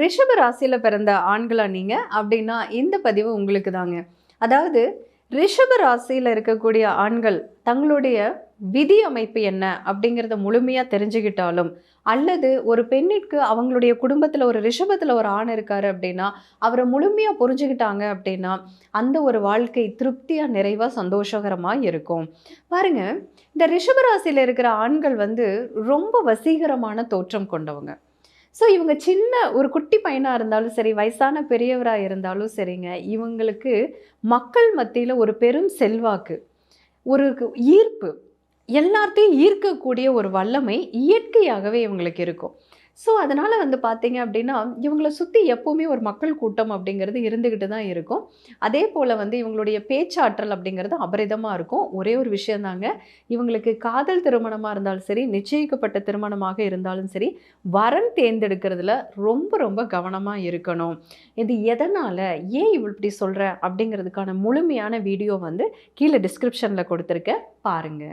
ரிஷப ராசியில பிறந்த ஆண்களா நீங்க? அப்படின்னா இந்த பதிவு உங்களுக்கு தாங்க. அதாவது ரிஷப ராசியில இருக்கக்கூடிய ஆண்கள் தங்களுடைய விதி அமைப்பு என்ன அப்படிங்கிறத முழுமையா தெரிஞ்சுக்கிட்டாலும், அல்லது ஒரு பெண்ணிற்கு அவங்களுடைய குடும்பத்தில ஒரு ரிஷபத்தில ஒரு ஆண் இருக்காரு அப்படின்னா, அவர முழுமையா புரிஞ்சுக்கிட்டாங்க அப்படின்னா, அந்த ஒரு வாழ்க்கை திருப்தியா, நிறைவா, சந்தோஷகரமா இருக்கும். பாருங்க, இந்த ரிஷப ராசியில இருக்கிற ஆண்கள் வந்து ரொம்ப வசீகரமான தோற்றம் கொண்டவங்க. ஸோ இவங்க சின்ன ஒரு குட்டி பையனா இருந்தாலும் சரி, வயசான பெரியவரா இருந்தாலும் சரிங்க, இவங்களுக்கு மக்கள் மத்தியில ஒரு பெரும் செல்வாக்கு, ஒரு ஈர்ப்பு, எல்லாத்தையும் ஈர்க்கக்கூடிய ஒரு வல்லமை இயற்கையாகவே இவங்களுக்கு இருக்கும். ஸோ அதனால வந்து பார்த்தீங்க அப்படின்னா, இவங்கள சுத்தி எப்பவுமே ஒரு மக்கள் கூட்டம் அப்படிங்கிறது இருந்துகிட்டு தான் இருக்கும். அதேபோல வந்து இவங்களுடைய பேச்சாற்றல் அப்படிங்கிறது அபரிதமா இருக்கும். ஒரே ஒரு விஷயம் தாங்க, இவங்களுக்கு காதல் திருமணமா இருந்தாலும் சரி, நிச்சயிக்கப்பட்ட திருமணமாக இருந்தாலும் சரி, வரன் தேர்ந்தெடுக்கிறதுல ரொம்ப ரொம்ப கவனமா இருக்கணும். இது எதனால, ஏன் இப்படி சொல்றேன் அப்படிங்கிறதுக்கான முழுமையான வீடியோ வந்து கீழ டிஸ்கிரிப்ஷன்ல கொடுத்துருக்கேன். பாருங்க.